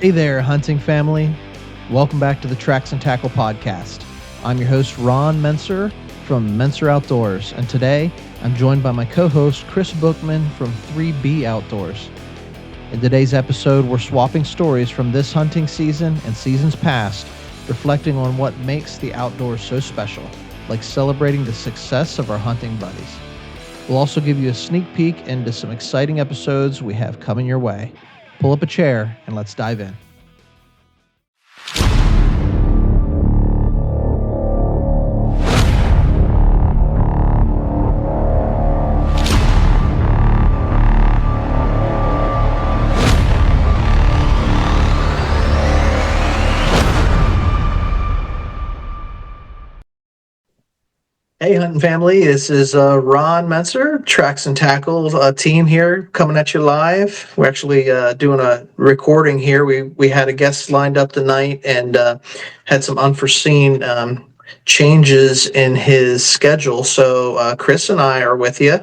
Hey there, hunting family. Welcome back to the Tracks and Tackle podcast. I'm your host, Ron Mentzer from Mentzer Outdoors, and today I'm joined by my co-host, Kris Buchman from 3B Outdoors. In today's episode, we're swapping stories from this hunting season and seasons past, reflecting on what makes the outdoors so special, like celebrating the success of our hunting buddies. We'll also give you a sneak peek into some exciting episodes we have coming your way. Pull up a chair and let's dive in. Hey, hunting family, this is Ron Mentzer, Tracks and Tackle team here coming at you live. We're actually doing a recording here. We had a guest lined up tonight and had some unforeseen changes in his schedule. So Kris and I are with you,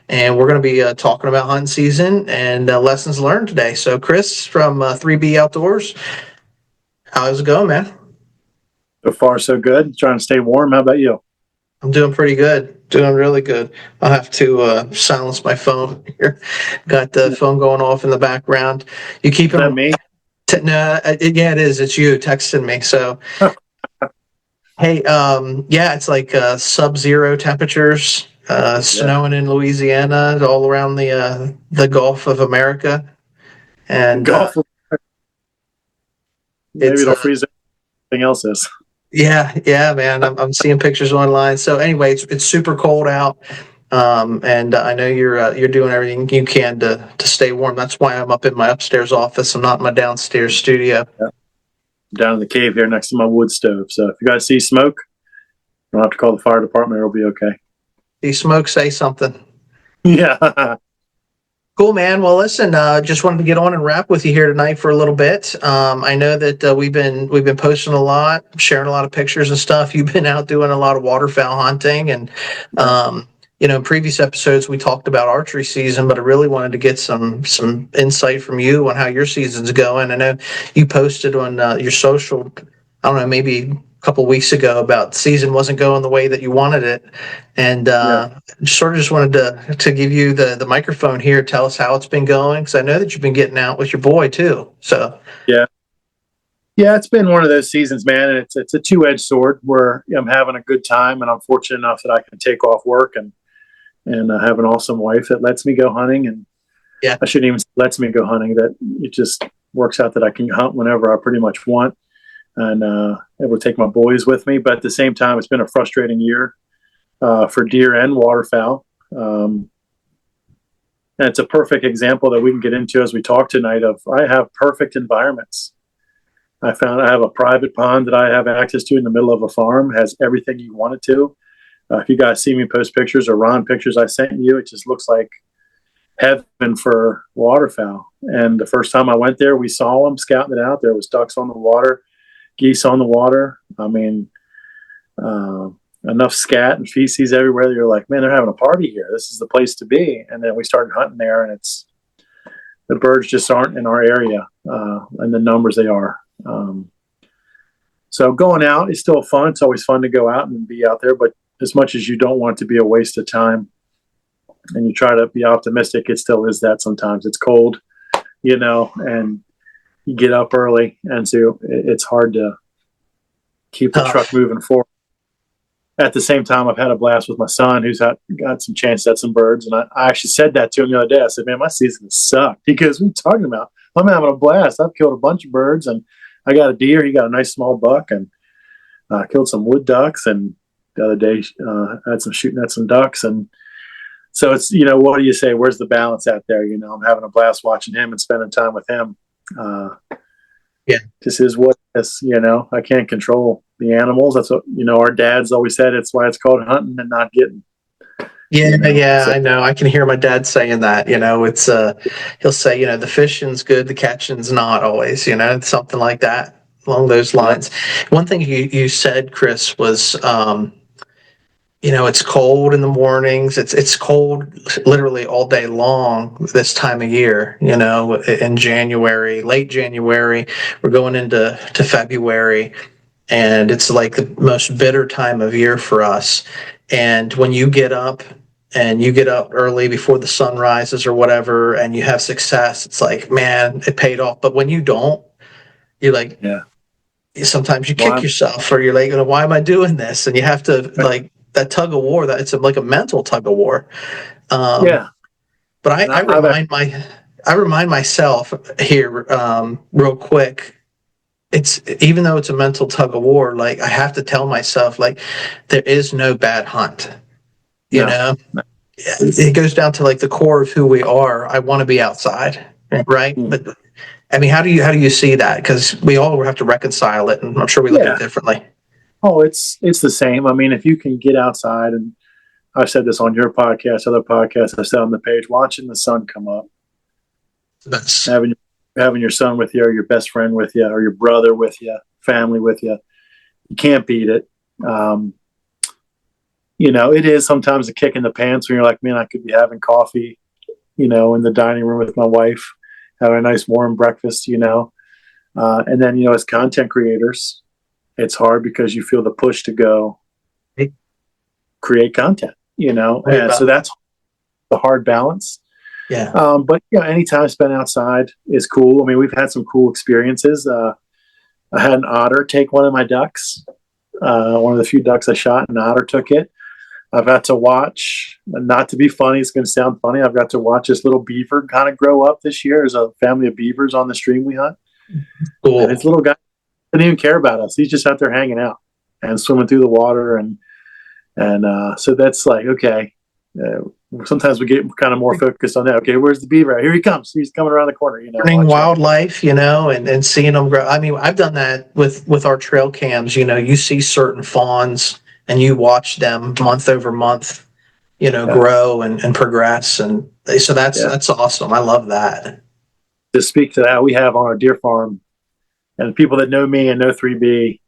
and we're going to be talking about hunting season and lessons learned today. So Kris from 3B Outdoors, how's it going, man? So far, so good. Trying to stay warm. How about you? I'm doing pretty good. Doing really good. I'll have to silence my phone here. Got the phone going off in the background. You keeping? Is that me? No, yeah, it is. It's you texting me. So, hey, yeah, it's like sub-zero temperatures, snowing in Louisiana, all around the Gulf of America, and Gulf. Maybe it'll freeze. Everything else is. Yeah, man. I'm seeing pictures online. So anyway, it's super cold out, and I know you're doing everything you can to stay warm. That's why I'm up in my upstairs office. I'm not in my downstairs studio. Yeah. I'm down in the cave here next to my wood stove. So if you guys see smoke, you don't have to call the fire department. It'll be okay. See smoke, say something. Yeah. Cool, man. Well, listen, just wanted to get on and wrap with you here tonight for a little bit. I know that we've been posting a lot, sharing a lot of pictures and stuff. You've been out doing a lot of waterfowl hunting, and in previous episodes we talked about archery season, but I really wanted to get some insight from you on how your season's going. I know you posted on your social, I don't know, maybe a couple weeks ago about season wasn't going the way that you wanted it, and just wanted to give you the microphone here. Tell us how it's been going, because I know that you've been getting out with your boy too. So yeah, it's been one of those seasons, man, and it's a two-edged sword where I'm having a good time, and I'm fortunate enough that I can take off work and have an awesome wife that lets me go hunting, and I shouldn't even say lets me go hunting, that it just works out that I can hunt whenever I pretty much want, and able to take my boys with me. But at the same time, it's been a frustrating year for deer and waterfowl. And it's a perfect example that we can get into as we talk tonight of I have perfect environments. I have a private pond that I have access to in the middle of a farm. It has everything you want it to. If you guys see me post pictures or Ron pictures I sent you, it just looks like heaven for waterfowl. And the first time I went there, we saw them scouting it out. There was ducks on the water, geese on the water. I mean, enough scat and feces everywhere that you're like, man, they're having a party here. This is the place to be. And then we started hunting there, and the birds just aren't in our area in the numbers they are. So going out is still fun. It's always fun to go out and be out there, but as much as you don't want it to be a waste of time and you try to be optimistic, it still is that sometimes. It's cold, and you get up early, and so it's hard to keep the truck moving forward. At the same time, I've had a blast with my son, who's got some chances at some birds, and I actually said that to him the other day. I said, man, my season has sucked. He goes, what are you talking about? I'm having a blast. I've killed a bunch of birds, and I got a deer. He got a nice small buck, and killed some wood ducks, and the other day had some shooting at some ducks. And so it's, what do you say? Where's the balance out there? I'm having a blast watching him and spending time with him. This is what it is, I can't control the animals. That's what, our dads always said, it's why it's called hunting and not getting. So, I know. I can hear my dad saying that, it's, he'll say, the fishing's good, the catching's not always, something like that along those lines. One thing you said, Kris, was, it's cold in the mornings. It's cold literally all day long this time of year, in January, late January. We're going into February, and it's like the most bitter time of year for us. And when you get up and you get up early before the sun rises or whatever, and you have success, it's like, man, it paid off. But when you don't, you're like, Yeah. sometimes you kick Well, yourself, or you're like, why am I doing this? And you have to, like, that tug of war, that it's like a mental tug of war. Um, yeah. but And I remind myself here, real quick, it's, even though it's a mental tug of war, like, I have to tell myself, like, there is no bad hunt, you no, know, it goes down to like the core of who we are. I want to be outside, right? no. But I mean, how do you see that? Because we all have to reconcile it, and I'm sure we look at Yeah. it differently. Oh, it's the same. I mean, if you can get outside, and I've said this on your podcast, other podcasts, I've said on the page, watching the sun come up, That's having your son with you, or your best friend with you, or your brother with you, family with you, you can't beat it. It is sometimes a kick in the pants when you're like, man, I could be having coffee, in the dining room with my wife, having a nice warm breakfast, and then, as content creators, it's hard because you feel the push to go create content, right and so about that's the hard balance. yeah, But any time spent outside is cool. I mean, we've had some cool experiences. I had an otter take one of my ducks. One of the few ducks I shot, an otter took it. I've got to watch, not to be funny, it's going to sound funny, I've got to watch this little beaver kind of grow up this year. There's a family of beavers on the stream we hunt. cool. And his little guy didn't even care about us. He's just out there hanging out and swimming through the water. And so that's like, okay. Sometimes we get kind of more focused on that. Okay, where's the beaver? Here he comes. He's coming around the corner. Learning wildlife, and seeing them grow. I mean, I've done that with our trail cams. You see certain fawns, and you watch them month over month, Yeah. grow and progress, and so Yeah. that's awesome. I love that. To speak to that, we have on our deer farm, and people that know me and know 3B,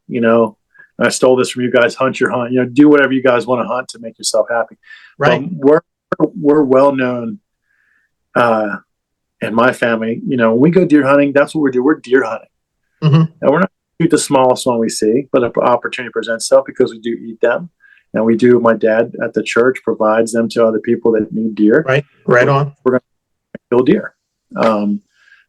I stole this from you guys. Hunt your hunt. Do whatever you guys want to hunt to make yourself happy. Right. We're well known in my family. When we go deer hunting, that's what we do. We're deer hunting, Mm-hmm. and we're not shoot the smallest one we see, but an opportunity presents itself because we do eat them, and we do. My dad at the church provides them to other people that need deer. Right on. We're going to kill deer.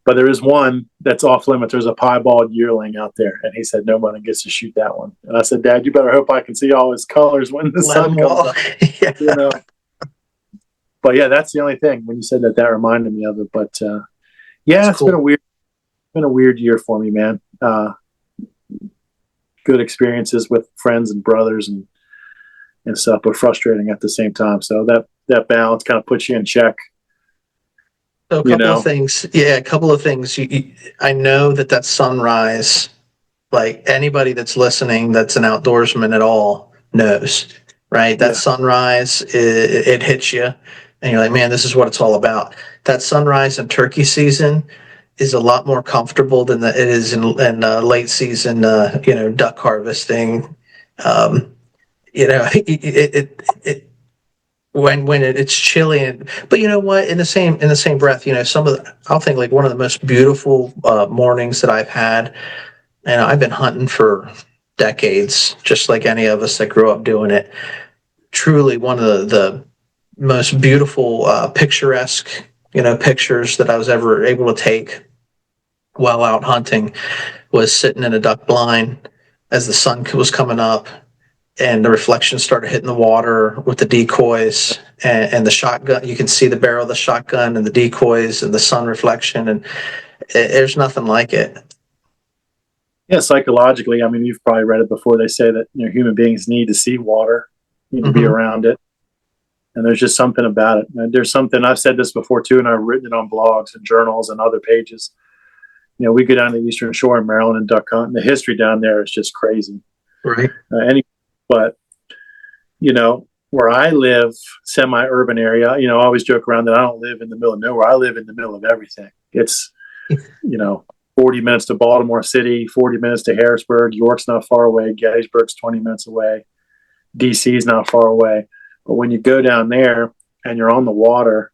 But there is one that's off limits. There's a piebald yearling out there, and he said no one gets to shoot that one. And I said, Dad, you better hope I can see all his colors when the sun comes up. Yeah. But yeah, that's the only thing. When you said that, that reminded me of it. But That's cool. been a weird year for me, man. Good experiences with friends and brothers and stuff, but frustrating at the same time. So that balance kind of puts you in check. So a couple of things. Yeah, a couple of things. I know that sunrise, like anybody that's listening that's an outdoorsman at all knows, right? That sunrise, it hits you, and you're like, man, this is what it's all about. That sunrise in turkey season is a lot more comfortable than it is in late season, duck harvesting. It when it's chilly, but you know what, in the same breath, I'll think like one of the most beautiful mornings that I've had, and I've been hunting for decades, just like any of us that grew up doing it. Truly one of the most beautiful picturesque pictures that I was ever able to take while out hunting was sitting in a duck blind as the sun was coming up, and the reflection started hitting the water with the decoys and the shotgun. You can see the barrel of the shotgun and the decoys and the sun reflection, and there's nothing like it. Yeah, psychologically, I mean, you've probably read it before. They say that human beings need to see water, need to be around it, and there's just something about it. And there's something, I've said this before too, and I've written it on blogs and journals and other pages. We go down to the Eastern Shore in Maryland and duck hunt, and the history down there is just crazy. Right. But where I live, semi-urban area, I always joke around that I don't live in the middle of nowhere. I live in the middle of everything. It's 40 minutes to Baltimore City, 40 minutes to Harrisburg. York's not far away. Gettysburg's 20 minutes away. DC is not far away. But when you go down there and you're on the water,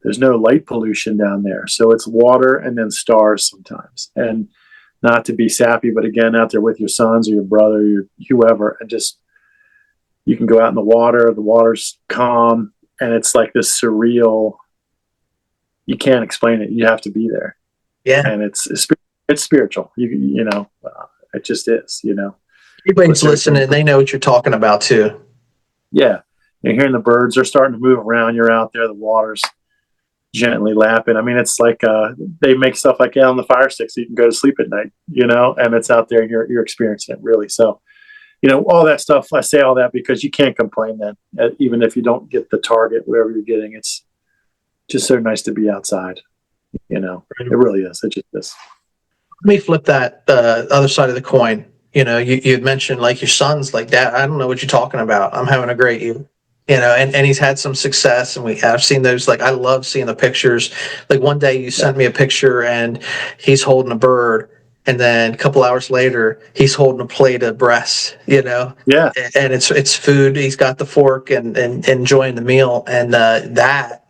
there's no light pollution down there. So it's water and then stars sometimes. And not to be sappy, but again, out there with your sons or your brother, or your whoever, and just, you can go out in the water's calm, and it's like this surreal, you can't explain it. You have to be there. Yeah. And it's spiritual. It just is, Everybody's listening. They know what you're talking about too. Yeah. You're hearing the birds are starting to move around. You're out there, the water's gently lapping. I mean, it's like they make stuff like that on the fire stick so you can go to sleep at night, and it's out there and you're experiencing it really. So, all that stuff, I say all that because you can't complain then, even if you don't get the target, wherever you're getting. It's just so nice to be outside. It really is. It just is. Let me flip that other side of the coin. You'd mentioned like your son's like, Dad, I don't know what you're talking about. I'm having a great year. And he's had some success, and I've seen those. Like, I love seeing the pictures. Like, one day you sent me a picture and he's holding a bird, and then a couple hours later he's holding a plate of breasts, Yeah. and it's food. He's got the fork and enjoying the meal, and that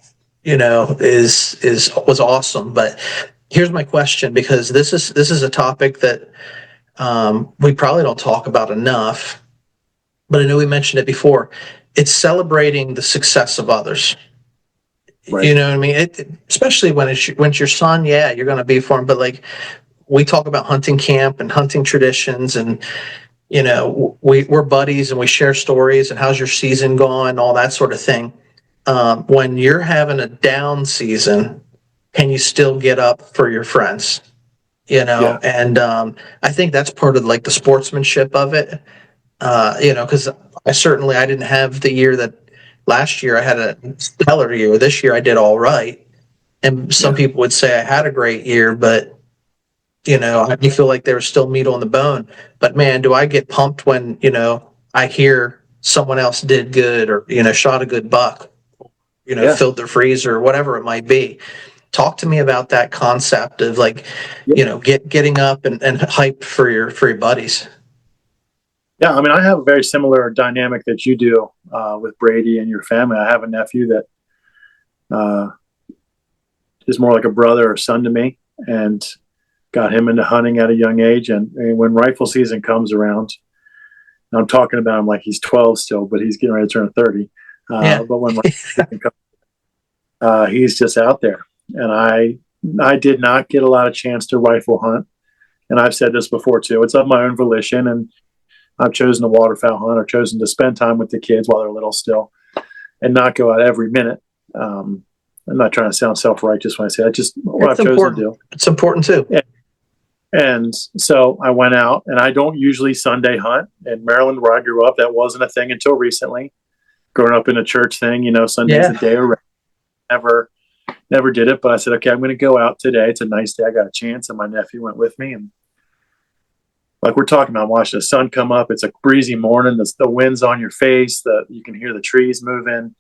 was awesome. But here's my question, because this is a topic that we probably don't talk about enough, but I know we mentioned it before. It's celebrating the success of others. Right. You know what I mean? Especially when it's your son, yeah, you're going to be for him. But like, we talk about hunting camp and hunting traditions, and we're buddies and we share stories and how's your season going, all that sort of thing. When you're having a down season, can you still get up for your friends? Yeah. And I think that's part of like the sportsmanship of it. Because I didn't have the year that last year I had a stellar year. This year I did all right. And some people would say I had a great year, but I do feel like there was still meat on the bone. But man, do I get pumped when, I hear someone else did good, or, shot a good buck, filled their freezer or whatever it might be. Talk to me about that concept of like, getting up and hyped for your buddies. Yeah, I mean, I have a very similar dynamic that you do with Brady and your family. I have a nephew that is more like a brother or son to me, and got him into hunting at a young age. And when rifle season comes around, I'm talking about him like he's 12 still, but he's getting ready to turn 30. But when rifle season comes, he's just out there. And I did not get a lot of chance to rifle hunt. And I've said this before too. It's of my own volition, and I've chosen to waterfowl hunt, or chosen to spend time with the kids while they're little still, and not go out every minute. I'm not trying to sound self-righteous when I say that. Just what I've chosen to do. It's important too. And so I went out, and I don't usually Sunday hunt. In Maryland, where I grew up, that wasn't a thing until recently. Growing up in a church thing, Sunday's a day of rest. Never did it, but I said, okay, I'm going to go out today. It's a nice day. I got a chance, and my nephew went with me, and like we're talking about, watching the sun come up. It's a breezy morning. The wind's on your face. You can hear the trees moving.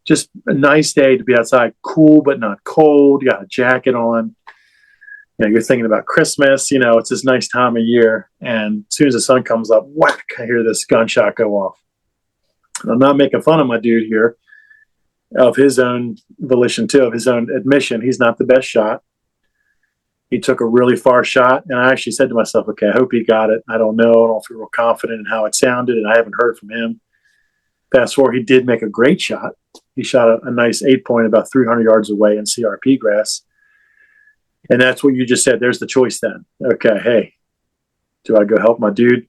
Just a nice day to be outside. Cool, but not cold. You got a jacket on. You're thinking about Christmas. It's this nice time of year. And as soon as the sun comes up, whack, I hear this gunshot go off. And I'm not making fun of my dude here, of his own volition too, of his own admission. He's not the best shot. He took a really far shot, and I actually said to myself, okay, I hope he got it. I don't know. I don't feel real confident in how it sounded, and I haven't heard from him. Fast forward, he did make a great shot. He shot a nice 8-point about 300 yards away in CRP grass. And that's what you just said. There's the choice then. Okay, hey, do I go help my dude?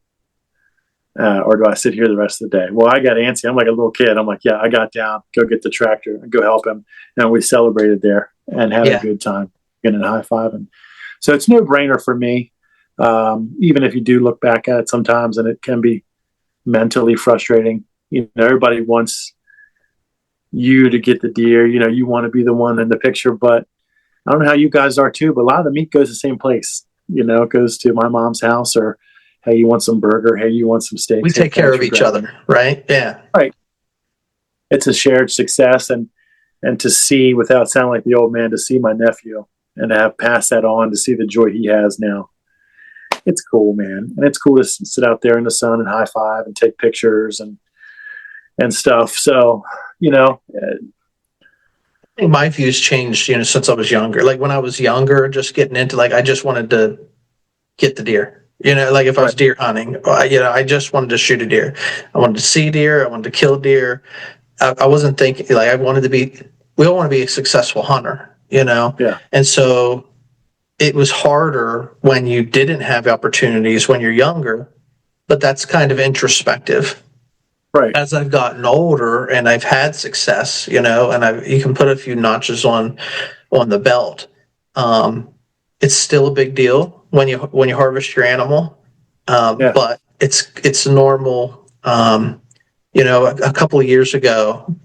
Or do I sit here the rest of the day? Well, I got antsy. I'm like a little kid. I'm like, yeah, I got down, go get the tractor and go help him. And we celebrated there and had a good time, getting a high five. And so it's no brainer for me. Even if you do look back at it sometimes, and it can be mentally frustrating. Everybody wants you to get the deer. You want to be the one in the picture, but I don't know how you guys are too, but a lot of the meat goes the same place. It goes to my mom's house, or hey, you want some burger? Hey, you want some steak? We take care of each other, right? Yeah. Right. It's a shared success, and to see, without sounding like the old man, to see my nephew and to have passed that on, to see the joy he has now. It's cool, man. And it's cool to sit out there in the sun and high five and take pictures. And and stuff. So, you know, I think my views changed, since I was younger. Like when I was younger, just getting into like, I just wanted to get the deer. Like if I was right, deer hunting, I just wanted to shoot a deer. I wanted to see deer. I wanted to kill deer. I wasn't thinking like I wanted to be. We all want to be a successful hunter. yeah, And so it was harder when you didn't have opportunities when you're younger. But that's kind of introspective. right, As I've gotten older and I've had success, and you can put a few notches on the belt. Um, it's still a big deal when you harvest your animal, yeah, but it's normal. A couple of years ago,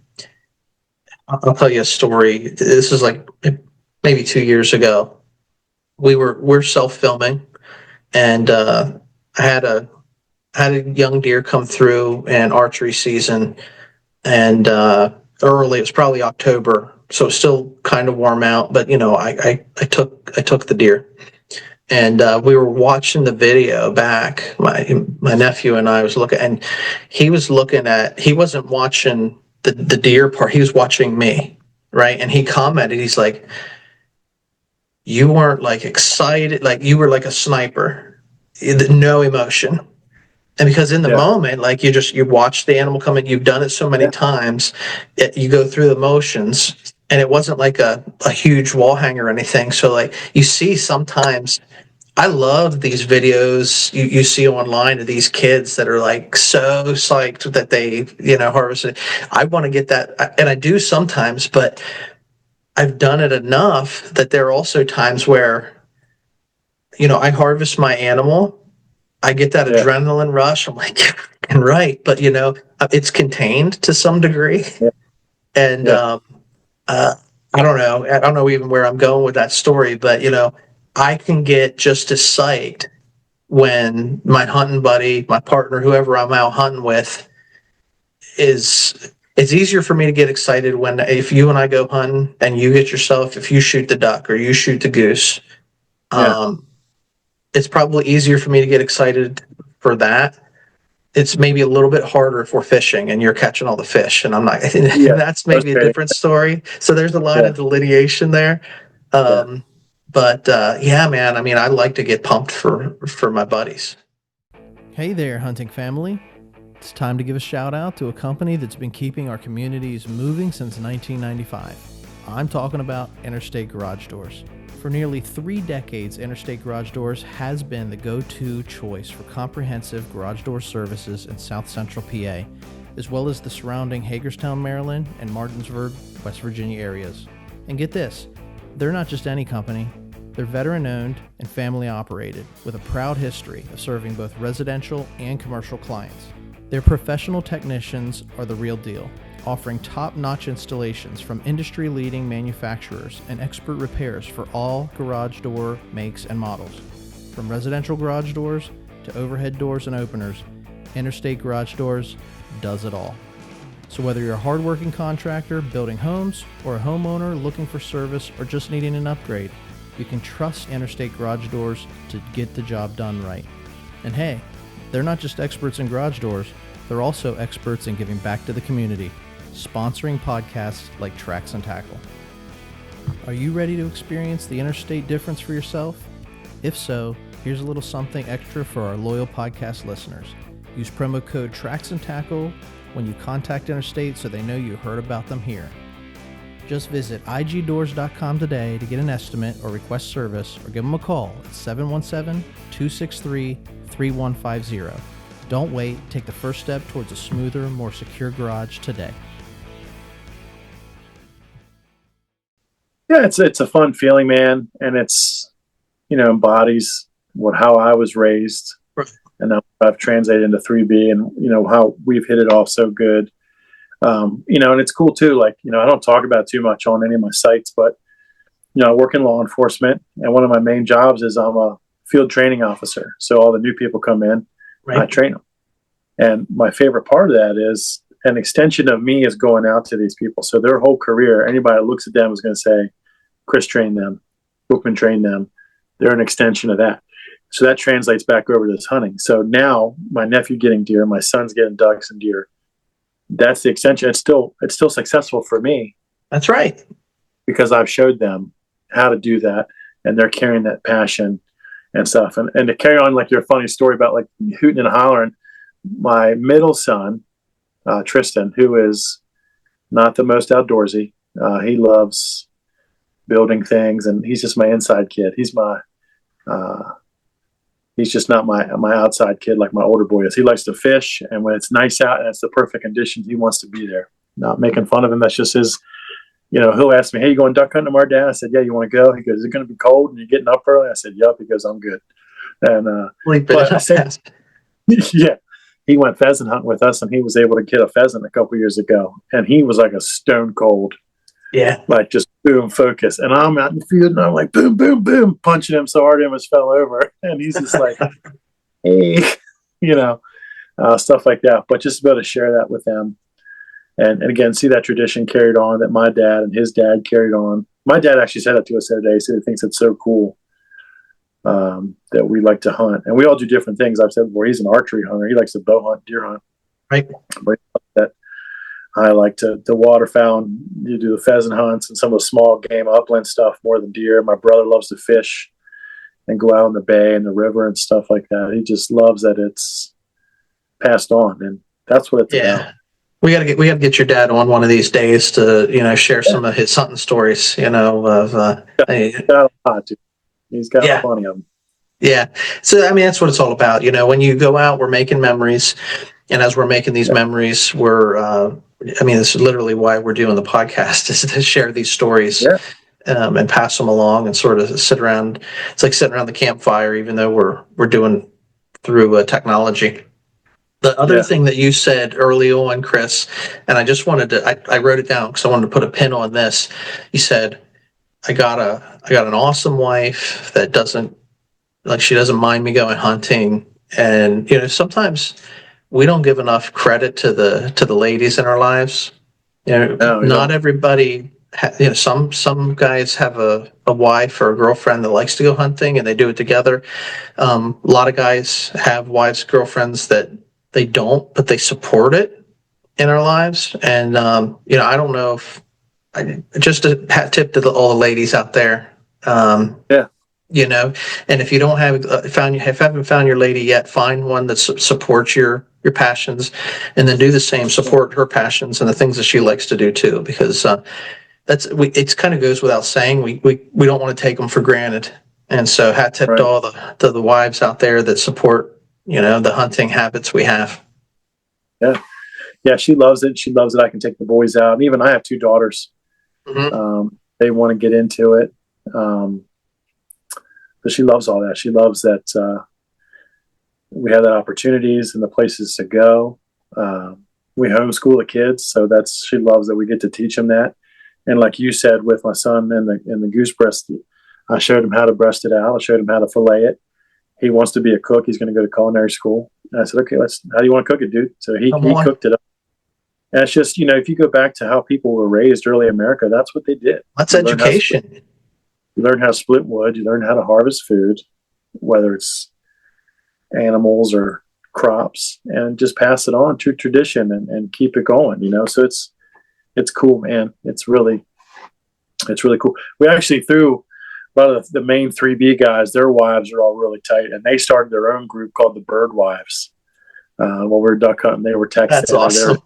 I'll tell you a story. This is like maybe 2 years ago. We're self filming, and I had a young deer come through in archery season, and early. It was probably October, so it's still kind of warm out. But I took the deer, and we were watching the video back. My nephew and I was looking, and he was looking at. He wasn't watching the deer part. He was watching me, right? And he commented. He's like, "You weren't like excited. Like you were like a sniper. No emotion." And because in the yeah, moment, like you watch the animal come in, you've done it so many yeah, times, you go through the motions, and it wasn't like a huge wall hanger or anything. So like you see sometimes, I love these videos you see online of these kids that are like so psyched that they harvested. I want to get that, and I do sometimes, but I've done it enough that there are also times where I harvest my animal. I get that yeah, adrenaline rush. I'm like, and right, but it's contained to some degree, yeah, and yeah, uh, I don't know. I don't know even where I'm going with that story, but I can get just as psyched when my hunting buddy, my partner, whoever I'm out hunting with, is. It's easier for me to get excited when if you and I go hunting and you get yourself, if you shoot the duck or you shoot the goose. yeah, Um, it's probably easier for me to get excited for that. It's maybe a little bit harder if we're fishing and you're catching all the fish and I'm not. yeah. That's maybe a Frustrating. different story. So there's a lot Yeah, of delineation there. yeah. Um, but yeah, man. I mean, I like to get pumped for my buddies. Hey there, hunting family. It's time to give a shout out to a company that's been keeping our communities moving since 1995. I'm talking about Interstate Garage Doors. For nearly 3 decades, Interstate Garage Doors has been the go-to choice for comprehensive garage door services in South Central PA, as well as the surrounding Hagerstown, Maryland, and Martinsburg, West Virginia areas. And get this, they're not just any company. They're veteran-owned and family-operated, with a proud history of serving both residential and commercial clients. Their professional technicians are the real deal, offering top-notch installations from industry-leading manufacturers and expert repairs for all garage door makes and models. From residential garage doors to overhead doors and openers, Interstate Garage Doors does it all. So whether you're a hardworking contractor building homes or a homeowner looking for service or just needing an upgrade, you can trust Interstate Garage Doors to get the job done right. And hey, they're not just experts in garage doors, they're also experts in giving back to the community, sponsoring podcasts like Tracks and Tackle. Are you ready to experience the Interstate difference for yourself? If so, here's a little something extra for our loyal podcast listeners. Use promo code Tracks and Tackle when you contact Interstate so they know you heard about them here. Just visit igdoors.com today to get an estimate or request service, or give them a call at 717-263-3150. Don't wait. Take the first step towards a smoother, more secure garage today. Yeah, it's a fun feeling, man, and it's embodies how I was raised, Right. and now I've translated into 3B, and how we've hit it off so good. And it's cool too. Like I don't talk about too much on any of my sites, but I work in law enforcement, and one of my main jobs is I'm a field training officer. So all the new people come in, Right. I train them, and my favorite part of that is an extension of me is going out to these people. So their whole career, anybody that looks at them is going to say, Kris trained them, Buchman trained them. They're an extension of that. So that translates back over to this hunting. So now my nephew getting deer, my son's getting ducks and deer. that's the extension. It's still successful for me That's right. because I've showed them how to do that, and they're carrying that passion and stuff. And to carry on like your funny story about like hooting and hollering, my middle son, Tristan, who is not the most outdoorsy, he loves building things, and he's just my inside kid. He's just not my outside kid like my older boy is. He likes to fish, and when it's nice out and it's the perfect conditions, he wants to be there. Not making fun of him. That's just his. He'll ask me, "Hey, you going duck hunting tomorrow, Dad?" I said, "Yeah." "You want to go?" He goes, "Is it going to be cold and you're getting up early?" I said, "Yup." He goes, "I'm good." And but I said, yeah, he went pheasant hunting with us, and he was able to get a pheasant a couple years ago, and he was like a stone cold. Yeah. Like just boom, focus. And I'm out in the field and I'm like, boom, boom, boom, punching him so hard he almost fell over. And he's just like, hey, stuff like that. But just to be able to share that with them. And again, see that tradition carried on that my dad and his dad carried on. My dad actually said that to us the other day. He said he thinks it's so cool that we like to hunt. And we all do different things. I've said before, he's an archery hunter. He likes to bow hunt, deer hunt. Right. But that I like to waterfowl, and you do the pheasant hunts and some of the small game upland stuff more than deer. My brother loves to fish and go out in the bay and the river and stuff like that. He just loves that it's passed on, and that's what it's about. We gotta get your dad on one of these days to share some of his hunting stories. He's got a lot to. He's got plenty of them. Yeah. So I mean, that's what it's all about. When you go out, we're making memories, and as we're making these memories, we're this is literally why we're doing the podcast, is to share these stories and pass them along and sort of sit around. It's like sitting around the campfire, even though we're doing through technology. The other thing that you said early on, Kris, and I just wanted to, I wrote it down because I wanted to put a pin on this. You said, I got an awesome wife that she doesn't mind me going hunting. And, sometimes we don't give enough credit to the ladies in our lives. Not everybody, some guys have a wife or a girlfriend that likes to go hunting and they do it together. A lot of guys have wives, girlfriends that they don't, but they support it in our lives. And, I don't know if just a hat tip to all the ladies out there. And if you don't haven't found your lady yet, find one that supports your passions, and then do the same, support her passions and the things that she likes to do too, because it's kind of goes without saying, we don't want to take them for granted. And so hat tip to all the wives out there that support, the hunting habits we have. Yeah. She loves it. She loves that I can take the boys out. And even I have two daughters. Mm-hmm. They want to get into it. But she loves all that. She loves that we have that opportunities and the places to go. We homeschool the kids, so she loves that we get to teach them that. And like you said, with my son and the goose breast, I showed him how to breast it out. I showed him how to fillet it. He wants to be a cook. He's going to go to culinary school. And I said, okay, how do you want to cook it, dude? So he cooked it up. And it's just, if you go back to how people were raised early in America, that's what they did. That's education. You learn how to split wood. You learn how to harvest food, whether it's animals or crops, and just pass it on to tradition and keep it going. So it's cool, man. It's really cool. We actually threw a lot of the main 3B guys. Their wives are all really tight, and they started their own group called the Bird Wives. While we were duck hunting, they were texting. That's awesome.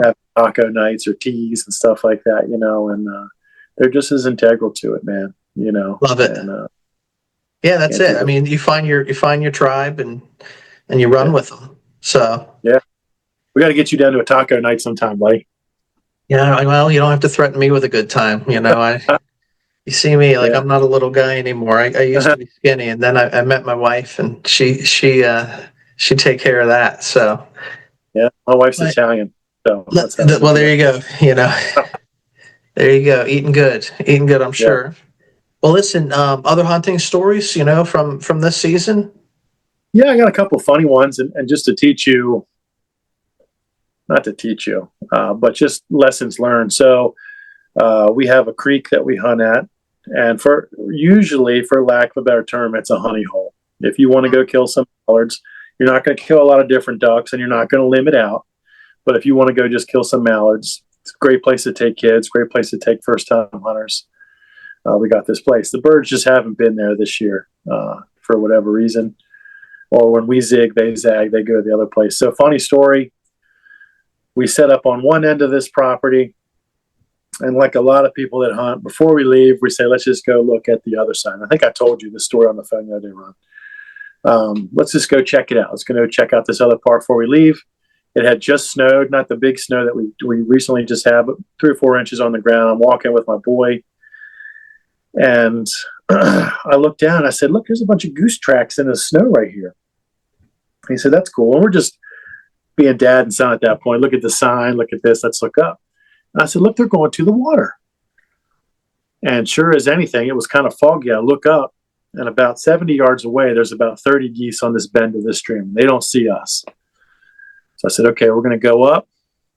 Having taco nights or teas and stuff like that. And they're just as integral to it, man. Love it. And, that's it. I mean, you find your tribe and you run with them. So we got to get you down to a taco night sometime, buddy. Yeah, well, you don't have to threaten me with a good time. You see me like I'm not a little guy anymore. I used to be skinny, and then I met my wife, and she take care of that. So yeah, my wife's Italian. So well, there you go. There you go. Eating good. I'm sure. Well, listen, other hunting stories, from this season. Yeah, I got a couple of funny ones, and just to teach you, not to teach you, but just lessons learned. So we have a creek that we hunt at, and usually, for lack of a better term, it's a honey hole. If you want to go kill some mallards, you're not going to kill a lot of different ducks, and you're not going to limit out. But if you want to go just kill some mallards, it's a great place to take kids, great place to take first-time hunters. We got this place. The birds just haven't been there this year for whatever reason. Or when we zig, they zag, they go to the other place. So funny story, we set up on one end of this property. And like a lot of people that hunt, before we leave, we say, let's just go look at the other side. And I think I told you the story on the phone the other day, Ron. Let's just go check it out. Let's go check out this other part before we leave. It had just snowed, not the big snow that we recently just had, but 3 or 4 inches on the ground. I'm walking with my boy. And I looked down and I said, look, there's a bunch of goose tracks in the snow right here. He said, that's cool. And we're just being dad and son at that point. Look at the sign. Look at this. Let's look up. And I said, look, they're going to the water. And sure as anything, it was kind of foggy. I look up, and about 70 yards away, there's about 30 geese on this bend of this stream. They don't see us. So I said, okay, we're going to go up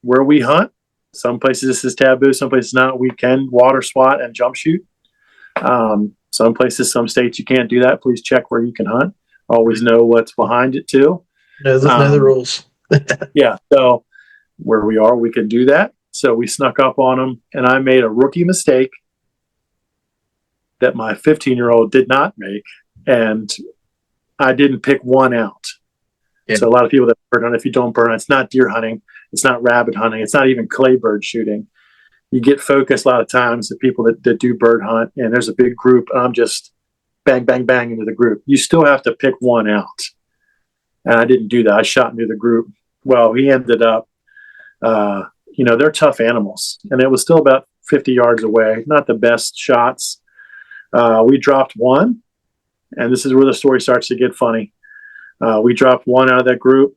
where we hunt. Some places this is taboo. Some places not. We can water swat and jump shoot. Some places, some states, you can't do that. Please check where you can hunt. Always know what's behind it, too. Know the rules. Yeah, so where we are, we can do that. So we snuck up on them, and I made a rookie mistake that my 15-year-old did not make, and I didn't pick one out. Yeah. So a lot of people that bird hunt, if you don't bird hunt, it's not deer hunting, it's not rabbit hunting, it's not even clay bird shooting. You get focused a lot of times, the people that do bird hunt, and there's a big group, and I'm just bang, bang, bang into the group. You still have to pick one out. And I didn't do that. I shot into the group. Well, he ended up, they're tough animals. And it was still about 50 yards away. Not the best shots. We dropped one. And this is where the story starts to get funny. We dropped one out of that group.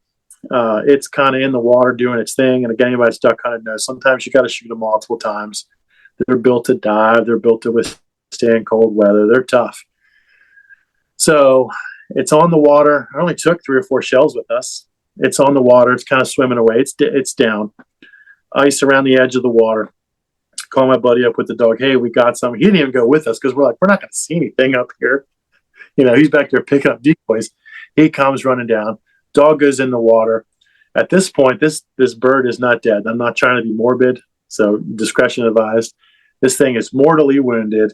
It's kind of in the water doing its thing. And again, anybody that's duck hunted knows sometimes you got to shoot them multiple times. They're built to dive. They're built to withstand cold weather. They're tough. So it's on the water. I only took 3 or 4 shells with us. It's on the water. It's kind of swimming away. It's down. Ice around the edge of the water. Call my buddy up with the dog. Hey, we got some. He didn't even go with us because we're not going to see anything up here. He's back there picking up decoys. He comes running down. Dog goes in the water. At this point, this bird is not dead. I'm not trying to be morbid, so discretion advised. This thing is mortally wounded.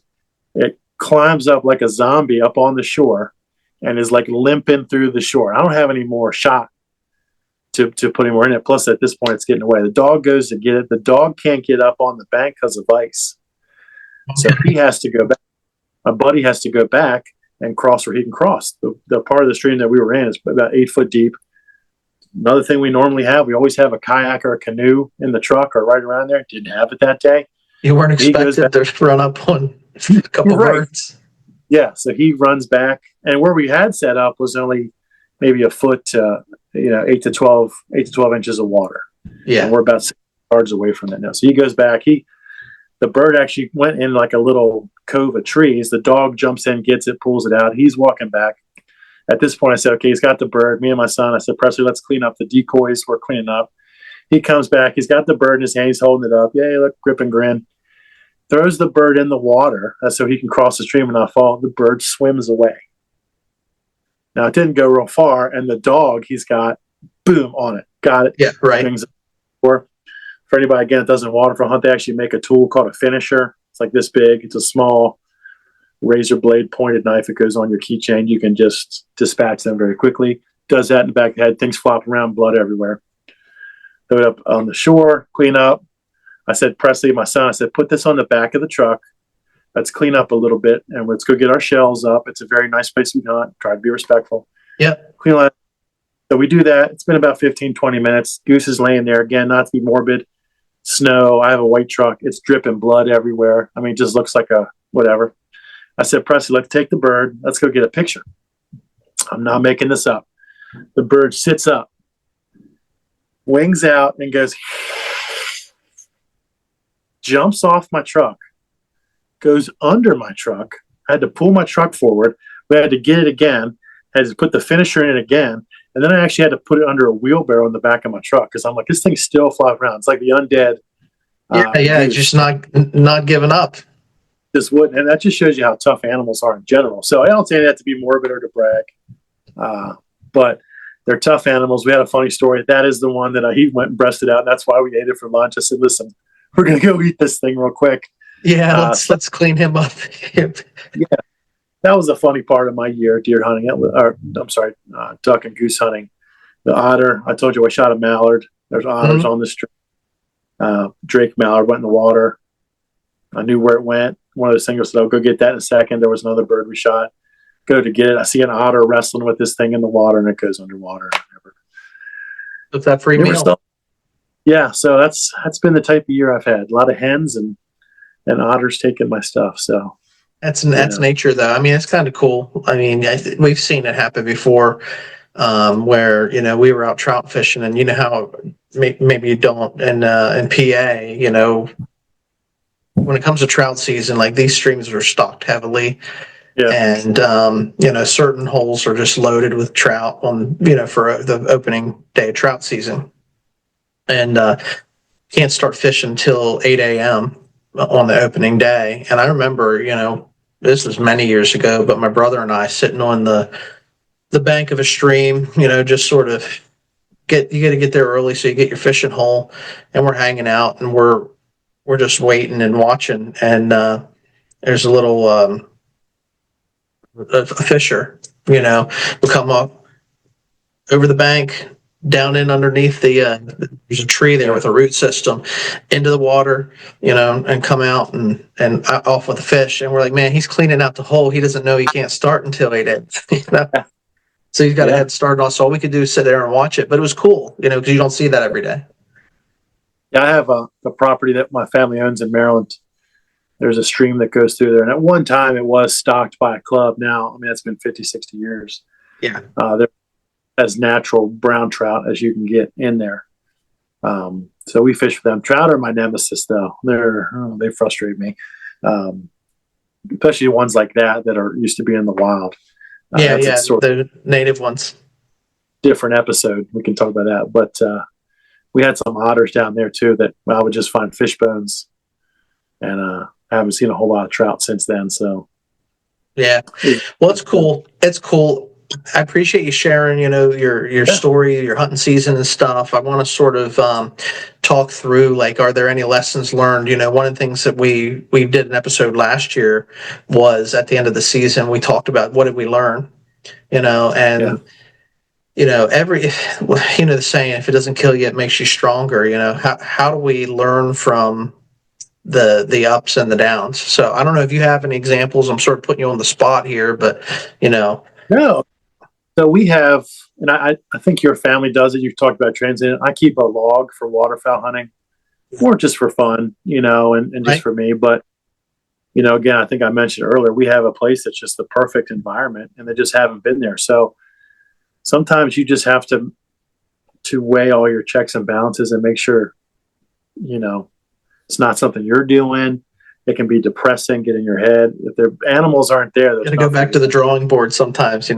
It climbs up like a zombie up on the shore and is like limping through the shore. I don't have any more shot to put any more in it. Plus, at this point, it's getting away. The dog goes to get it. The dog can't get up on the bank because of ice. So he has to go back. My buddy has to go back and cross where he can cross. The part of the stream that we were in is about 8 foot deep. Another thing we normally have, we always have a kayak or a canoe in the truck or right around there. Didn't have it that day. You weren't expected to run up on a couple birds. Yeah, so he runs back, and where we had set up was only maybe a foot to 8 to 12 inches of water. Yeah, and we're about 6 yards away from that now. So he goes back. The bird actually went in like a little cove of trees. The dog jumps in, gets it, pulls it out. He's walking back. At this point, I said, okay, he's got the bird. Me and my son, I said, Presley, let's clean up the decoys. We're cleaning up. He comes back. He's got the bird in his hand. He's holding it up. Yay, look, grip and grin. Throws the bird in the water so he can cross the stream and not fall. The bird swims away. Now, it didn't go real far, and the dog he's got, boom, on it. Got it. Yeah, right. For anybody, again, that doesn't water for hunt, they actually make a tool called a finisher. It's like this big. It's a small razor blade pointed knife. It goes on your keychain. You can just dispatch them very quickly. Does that in the back of the head. Things flop around, blood everywhere. Throw it up on the shore, clean up. I said, Presley, my son, I said, put this on the back of the truck. Let's clean up a little bit, and let's go get our shells up. It's a very nice place to hunt. Try to be respectful. Yep. Clean up. So we do that. It's been about 15, 20 minutes. Goose is laying there. Again, not to be morbid. Snow. I have a white truck. It's dripping blood everywhere. I mean, it just looks like a whatever. I said, Presley, let's take the bird. Let's go get a picture. I'm not making this up. The bird sits up, wings out, and goes, jumps off my truck, goes under my truck. I had to pull my truck forward. We had to get it again, had to put the finisher in it again. And then I actually had to put it under a wheelbarrow in the back of my truck because I'm like, this thing's still flying around. It's like the undead. Just not giving up. This wouldn't, and that just shows you how tough animals are in general. So I don't say that to be morbid or to brag. But they're tough animals. We had a funny story. That is the one that he went and breasted out. And that's why we ate it for lunch. I said, listen, we're going to go eat this thing real quick. Yeah, let's clean him up. Yeah, that was the funny part of my year, deer hunting. Duck and goose hunting. The otter, I told you I shot a mallard. There's otters on the street. Drake mallard went in the water. I knew where it went. One of those things said, I'll go get that in a second. There was another bird we shot. Go to get it. I see an otter wrestling with this thing in the water, and it goes underwater. With that free meal. Yeah, so that's been the type of year I've had. A lot of hens and otters taking my stuff. So that's nature, though. I mean, it's kind of cool. I mean, we've seen it happen before, where we were out trout fishing, and how maybe you don't in PA. When it comes to trout season, like these streams are stocked heavily. Yeah. And, certain holes are just loaded with trout on, for the opening day of trout season. And can't start fishing until 8 a.m. on the opening day. And I remember, this was many years ago, but my brother and I sitting on the bank of a stream, just sort of you got to get there early so you get your fishing hole. And we're hanging out and we're just waiting and watching. And there's a little... a fisher, will come up over the bank, down in underneath there's a tree there with a root system, into the water, and come out and off with the fish. And we're like, man, he's cleaning out the hole. He doesn't know he can't start until 8 a.m. So he's got a head start on us. All we could do is sit there and watch it. But it was cool, because you don't see that every day. Yeah, I have a property that my family owns in Maryland. There's a stream that goes through there. And at one time, it was stocked by a club. Now, it's been 50, 60 years. Yeah. They're as natural brown trout as you can get in there. So we fish for them. Trout are my nemesis, though. They frustrate me, especially ones like that are used to be in the wild. The native ones. Different episode. We can talk about that. But we had some otters down there, too, that I would just find fish bones. And I haven't seen a whole lot of trout since then. So, yeah, well, it's cool. It's cool. I appreciate you sharing, your story, your hunting season and stuff. I want to sort of talk through, like, are there any lessons learned? One of the things that we did an episode last year was at the end of the season, we talked about what did we learn, and the saying, if it doesn't kill you, it makes you stronger. How do we learn from the ups and the downs? So I don't know if you have any examples. I'm sort of putting you on the spot here, but No. So we have, and I think your family does it. You've talked about transit. I keep a log for waterfowl hunting, more just for fun, and just for me. But, again, I think I mentioned earlier, we have a place that's just the perfect environment, and they just haven't been there. So sometimes you just have to weigh all your checks and balances and make sure, it's not something you're doing. It can be depressing, get in your head. If the animals aren't there, you got to go back to the drawing board sometimes,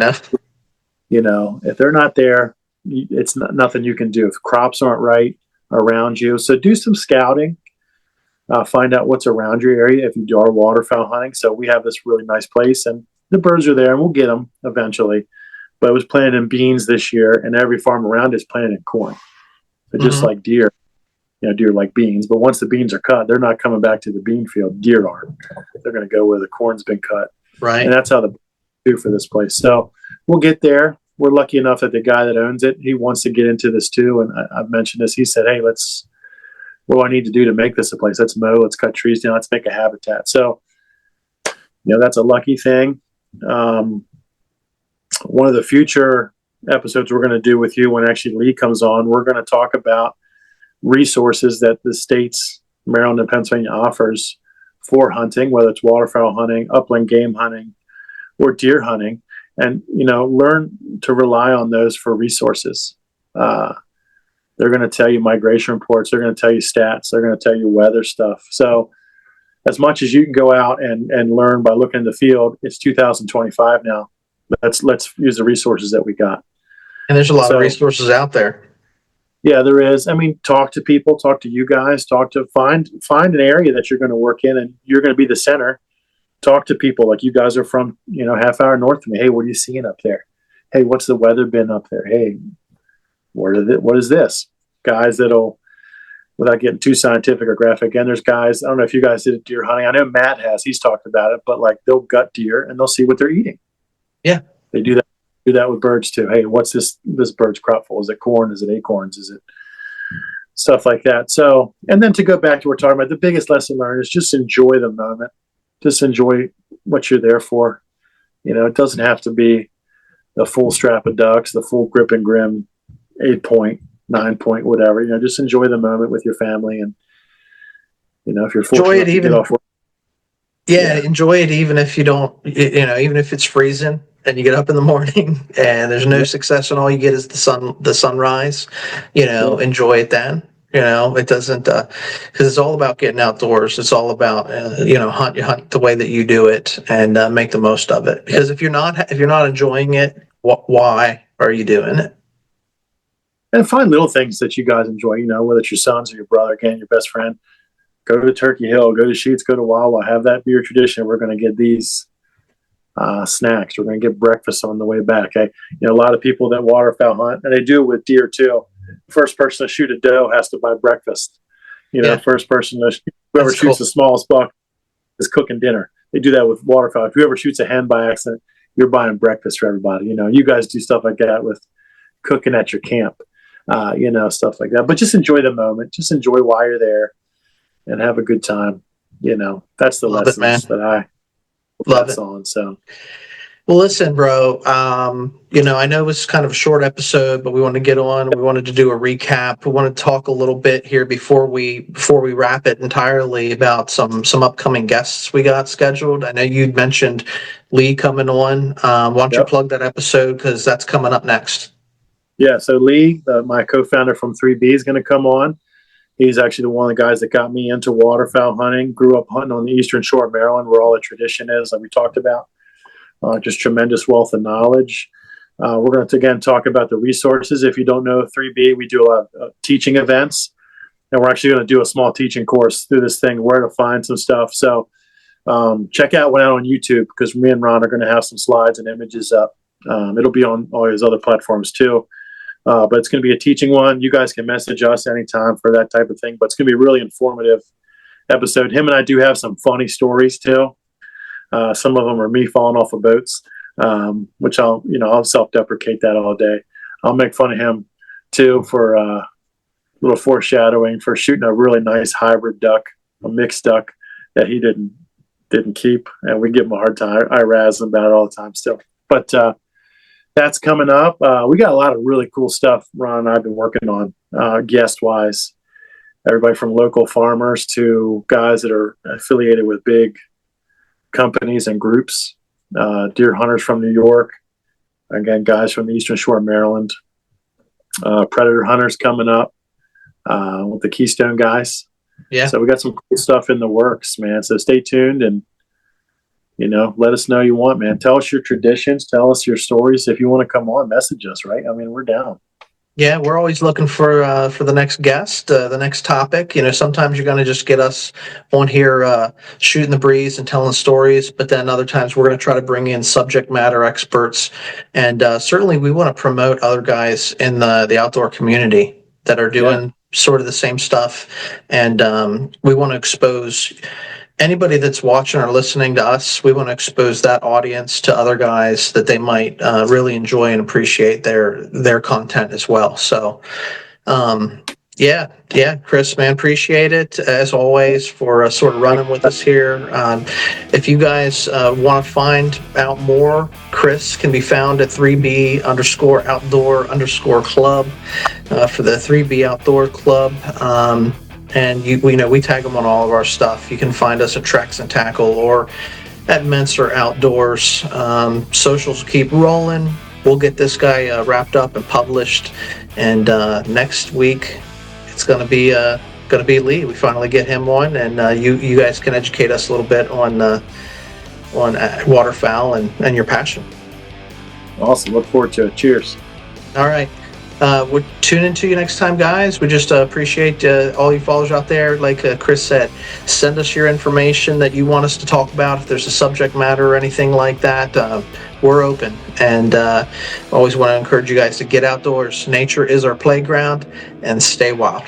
if they're not there, it's nothing you can do. If crops aren't right around you. So do some scouting, find out what's around your area if you are waterfowl hunting. So we have this really nice place and the birds are there and we'll get them eventually. But it was planted in beans this year and every farm around is planted in corn. So just like deer. Deer like beans, but once the beans are cut, they're not coming back to the bean field. Deer aren't. They're going to go where the corn's been cut. Right. And that's how the do for this place. So we'll get there. We're lucky enough that the guy that owns it, he wants to get into this too. And I've mentioned this. He said, hey, what do I need to do to make this a place? Let's mow, let's cut trees down, let's make a habitat. So, that's a lucky thing. One of the future episodes we're going to do with you when actually Lee comes on, we're going to talk about resources that the states, Maryland and Pennsylvania, offers for hunting, whether it's waterfowl hunting, upland game hunting, or deer hunting, and learn to rely on those for resources. They're going to tell you migration reports, they're going to tell you stats, they're going to tell you weather stuff. So as much as you can go out and learn by looking in the field, it's 2025 now. Let's use the resources that we got. And there's a lot of resources out there. Yeah, there is. Talk to people, talk to you guys, find an area that you're going to work in and you're going to be the center. Talk to people like you guys are from, half hour north of me. Hey, what are you seeing up there? Hey, what's the weather been up there? Hey, what is this? Guys that'll, without getting too scientific or graphic, and there's guys, I don't know if you guys did deer hunting. I know Matt has, he's talked about it, but like they'll gut deer and they'll see what they're eating. Yeah. They do that with birds too. Hey, what's this bird's crop full? Is it corn? Is it acorns? Is it stuff like that? So, and then to go back to what we're talking about, the biggest lesson learned is just enjoy the moment. Just enjoy what you're there for. It doesn't have to be the full strap of ducks, the full grip and grim 8-point, 9-point, whatever. Just enjoy the moment with your family, and if you're fortunate to get off work. Yeah, enjoy it even if you don't. Even if it's freezing and you get up in the morning and there's no success and all you get is the sunrise. Enjoy it then. It doesn't because it's all about getting outdoors. It's all about hunt the way that you do it and make the most of it. Because if you're not enjoying it, why are you doing it? And find little things that you guys enjoy. Whether it's your sons or your brother, again, your best friend. Go to Turkey Hill, go to Sheets, go to Wawa. Have that be your tradition. We're going to get these snacks. We're going to get breakfast on the way back. A lot of people that waterfowl hunt, and they do it with deer too. First person to shoot a doe has to buy breakfast. First person whoever That's shoots cool. the smallest buck is cooking dinner. They do that with waterfowl. If whoever shoots a hen by accident, you're buying breakfast for everybody. You guys do stuff like that with cooking at your camp, stuff like that. But just enjoy the moment. Just enjoy while you're there and have a good time. That's the lessons that I love it on. So. Well, listen, bro, I know it was kind of a short episode, but we wanted to get on. We wanted to do a recap. We want to talk a little bit here before we wrap it entirely about some upcoming guests we got scheduled. I know you'd mentioned Lee coming on. Why don't you plug that episode, because that's coming up next. Yeah, so Lee, my co-founder from 3B, is going to come on. He's actually one of the guys that got me into waterfowl hunting. Grew up hunting on the Eastern Shore of Maryland, where all the tradition is, like we talked about. Just tremendous wealth of knowledge. We're going to, again, talk about the resources. If you don't know 3B, we do a lot of teaching events, and we're actually going to do a small teaching course through this thing, where to find some stuff. So check out one out on YouTube, because me and Ron are going to have some slides and images up. It'll be on all his other platforms too. But it's going to be a teaching one. You guys can message us anytime for that type of thing, but it's going to be a really informative episode. Him and I do have some funny stories too. Some of them are me falling off of boats, which I'll self-deprecate that all day. I'll make fun of him too for a little foreshadowing for shooting a really nice hybrid duck, a mixed duck that he didn't keep, and we give him a hard time. I razz him about it all the time still. But that's coming up. We got a lot of really cool stuff Ron and I have been working on, guest-wise. Everybody from local farmers to guys that are affiliated with big companies and groups, deer hunters from New York, again, guys from the Eastern Shore of Maryland, predator hunters coming up with the Keystone guys. Yeah. So we got some cool stuff in the works, man. So stay tuned and, let us know you want, man. Tell us your traditions. Tell us your stories. If you want to come on, message us, right? I mean, we're down. Yeah, we're always looking for the next guest, the next topic. Sometimes you're going to just get us on here shooting the breeze and telling stories, but then other times we're going to try to bring in subject matter experts. And certainly we want to promote other guys in the outdoor community that are doing sort of the same stuff. And we want to expose anybody that's watching or listening to us. We want to expose that audience to other guys that they might really enjoy and appreciate their content as well. So, Kris, man, appreciate it as always for sort of running with us here. If you guys want to find out more, Kris can be found at 3B_outdoor_club for the 3B Outdoor Club. And we tag them on all of our stuff. You can find us at Treks and Tackle or at Mentzer Outdoors. Socials keep rolling. We'll get this guy wrapped up and published. And next week, it's going to be Lee. We finally get him on, and you guys can educate us a little bit on waterfowl and your passion. Awesome. Look forward to it. Cheers. All right. we're tuning to you next time, guys. We just appreciate all you followers out there. Like Kris said, send us your information that you want us to talk about. If there's a subject matter or anything like that, we're open. And always want to encourage you guys to get outdoors. Nature is our playground, and stay wild.